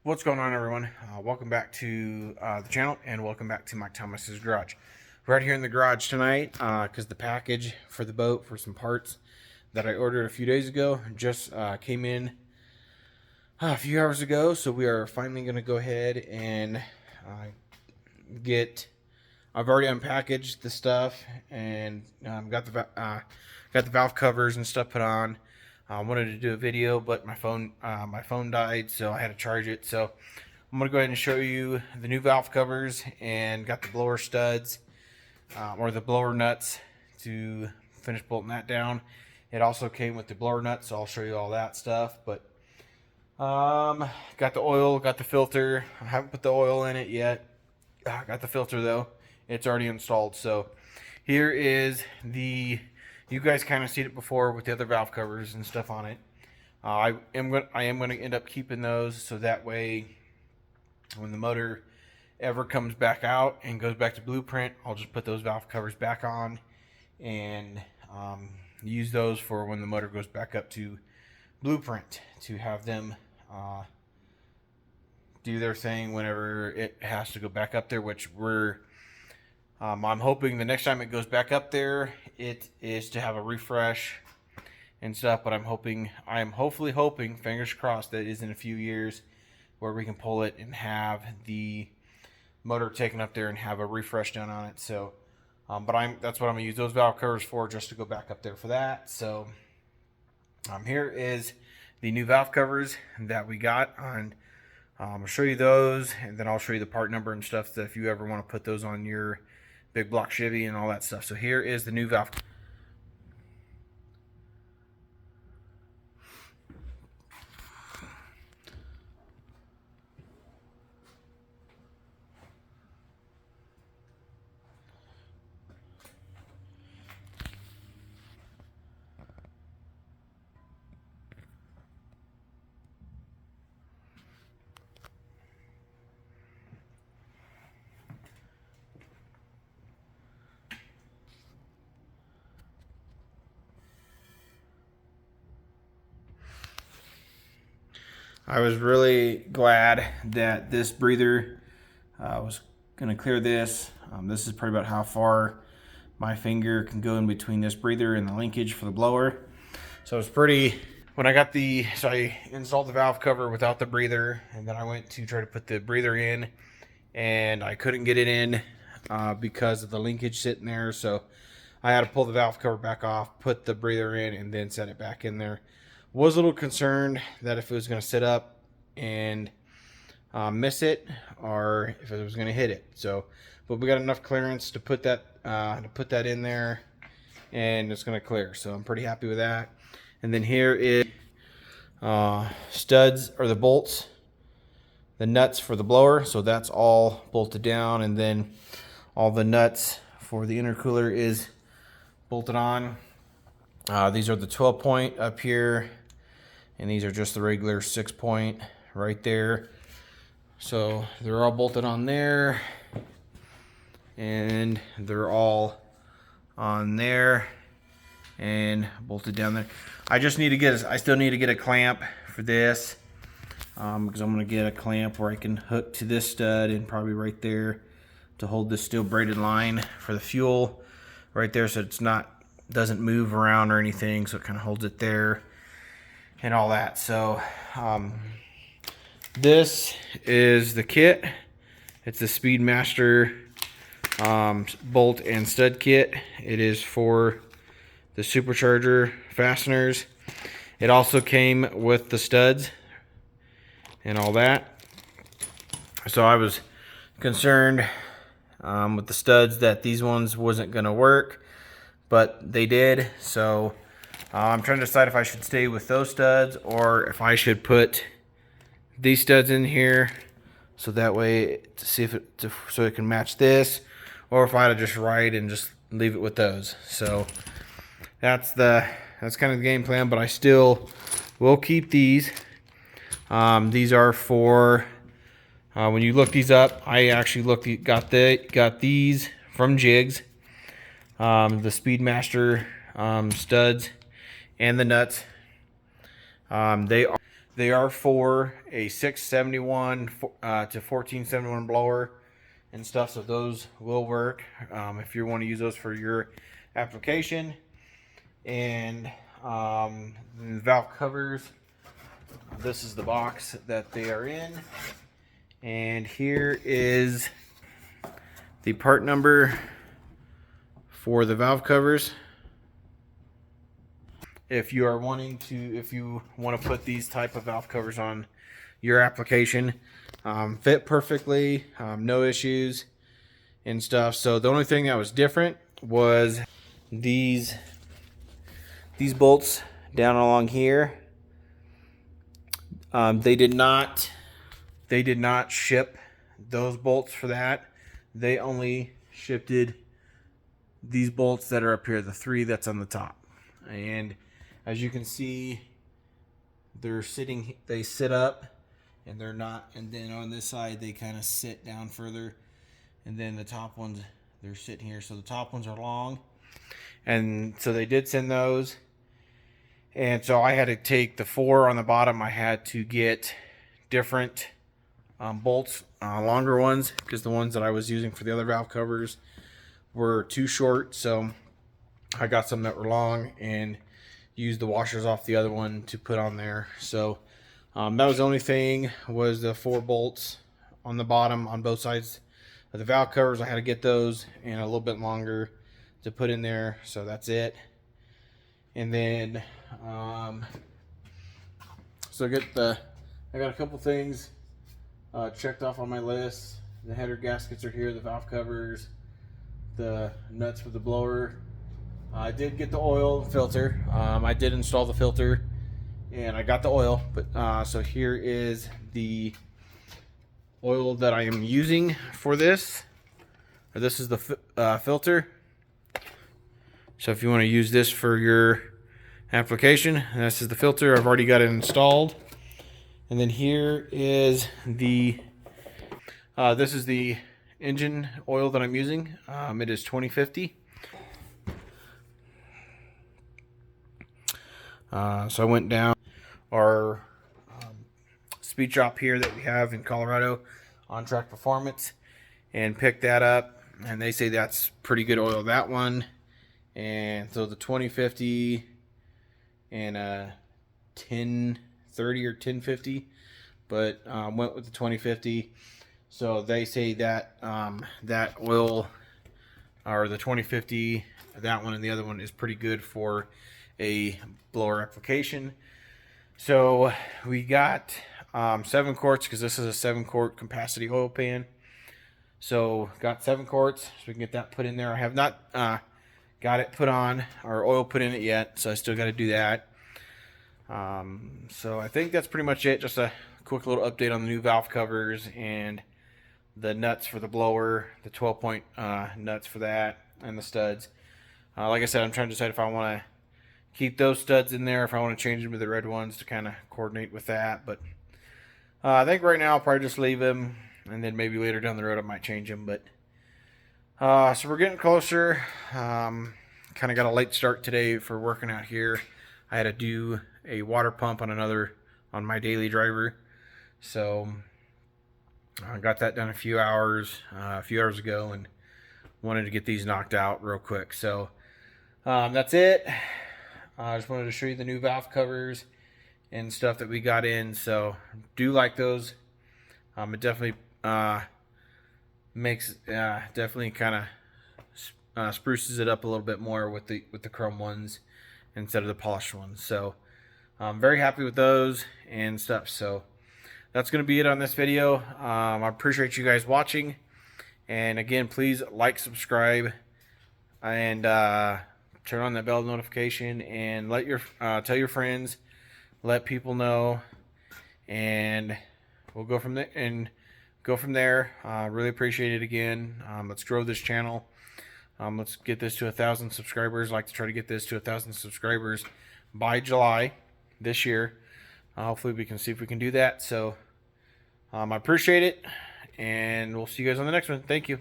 What's going on, everyone? Welcome back to the channel, and welcome back to Mike Thomas's garage. We're right here in the garage tonight because the package for the boat for some parts that I ordered a few days ago just came in a few hours ago. So we are finally going to go ahead and get. I've already unpackaged the stuff and got the valve covers and stuff put on. I wanted to do a video, but my phone died, so I had to charge it. So I'm gonna go ahead and show you the new valve covers and got the blower studs or the blower nuts to finish bolting that down. It also came with the blower nuts, so I'll show you all that stuff. But got the oil, got the filter. I haven't put the oil in it yet. Got the filter though. It's already installed. So here is you guys kind of seen it before with the other valve covers and stuff on it. I am going to end up keeping those, so that way when the motor ever comes back out and goes back to Blueprint, I'll just put those valve covers back on and use those for when the motor goes back up to Blueprint to have them do their thing whenever it has to go back up there, which I'm hoping the next time it goes back up there, it is to have a refresh and stuff. But I am hopefully hoping, fingers crossed, that it is in a few years where we can pull it and have the motor taken up there and have a refresh done on it. So, that's what I'm gonna use those valve covers for, just to go back up there for that. So, here is the new valve covers that we got on. I'll show you those, and then I'll show you the part number and stuff, that if you ever want to put those on your big block Chevy and all that stuff. So here is the new valve. I was really glad that this breather was going to clear this. This is probably about how far my finger can go in between this breather and the linkage for the blower. So it's pretty, when I got so I installed the valve cover without the breather, and then I went to try to put the breather in, and I couldn't get it in because of the linkage sitting there. So I had to pull the valve cover back off, put the breather in, and then set it back in there. Was a little concerned that if it was going to sit up and miss it, or if it was going to hit it. So, but we got enough clearance to put that in there, and it's going to clear. So I'm pretty happy with that. And then here is studs, or the bolts, the nuts for the blower. So that's all bolted down, and then all the nuts for the intercooler is bolted on. These are the 12-point up here, and these are just the regular 6-point right there. So they're all bolted on there, and they're all on there and bolted down there. I still need to get a clamp for this, because I'm going to get a clamp where I can hook to this stud, and probably right there to hold this steel braided line for the fuel right there, so doesn't move around or anything, so it kind of holds it there and all that. So this is the kit. It's the Speedmaster bolt and stud kit. It is for the supercharger fasteners. It also came with the studs and all that. So I was concerned with the studs that these ones wasn't going to work, but they did. So I'm trying to decide if I should stay with those studs, or if I should put these studs in here, so that way to see so it can match this, or if I had to just ride and just leave it with those. So that's kind of the game plan. But I still will keep these. These are for when you look these up. I actually got these from Jigs. The Speedmaster studs and the nuts. They are for a 671 to 1471 blower and stuff, so those will work if you want to use those for your application. And the valve covers, this is the box that they are in, and here is the part number for the valve covers. If you want to put these type of valve covers on your application, fit perfectly, no issues and stuff. So the only thing that was different was these bolts down along here. They did not ship those bolts for that. They only shipped these bolts that are up here, the 3 that's on the top. And as you can see, they sit up, and they're not, and then on this side they kind of sit down further, and then the top ones, they're sitting here. So the top ones are long, and so they did send those. And so I had to take the 4 on the bottom. I had to get different bolts, longer ones, because the ones that I was using for the other valve covers were too short. So I got some that were long and used the washers off the other one to put on there. So that was the only thing, was the 4 bolts on the bottom on both sides of the valve covers. I had to get those and a little bit longer to put in there. So that's it. And then so I got a couple things checked off on my list. The header gaskets are here, the valve covers, the nuts for the blower. I did get the oil filter. I did install the filter, and I got the oil. But so here is the oil that I am using for this. This is the filter. So if you want to use this for your application, this is the filter. I've already got it installed. And then here is this is the engine oil that I'm using. It is 2050. So I went down our speed shop here that we have in Colorado, On Track Performance, and picked that up, and they say that's pretty good oil, that one. And so the 2050 and 1030 or 1050, but went with the 2050. So they say that that oil, or the 2050, that one and the other one, is pretty good for a blower application. So we got 7 quarts, because this is a 7-quart capacity oil pan. So got 7 quarts, so we can get that put in there. I have not got it put on, or oil put in it yet, so I still got to do that. So I think that's pretty much it. Just a quick little update on the new valve covers and the nuts for the blower, the 12-point nuts for that, and the studs. Like I said, I'm trying to decide if I want to keep those studs in there, if I want to change them to the red ones to kind of coordinate with that. But I think right now I'll probably just leave them, and then maybe later down the road I might change them. But so we're getting closer. Kind of got a late start today for working out here. I had to do a water pump on my daily driver, so I got that done a few hours ago, and wanted to get these knocked out real quick. So that's it. I just wanted to show you the new valve covers and stuff that we got in. So do like those. It definitely makes definitely kind of spruces it up a little bit more with the chrome ones instead of the polished ones. So I'm very happy with those and stuff. So that's going to be it on this video. I appreciate you guys watching, and again, please like, subscribe, and turn on that bell notification, and let your tell your friends, let people know, and we'll go from there. Really appreciate it again. Let's grow this channel. Let's get this to 1,000 subscribers. I'd like to try to get this to 1,000 subscribers by July this year. Hopefully we can see if we can do that. So I appreciate it, and we'll see you guys on the next one. Thank you.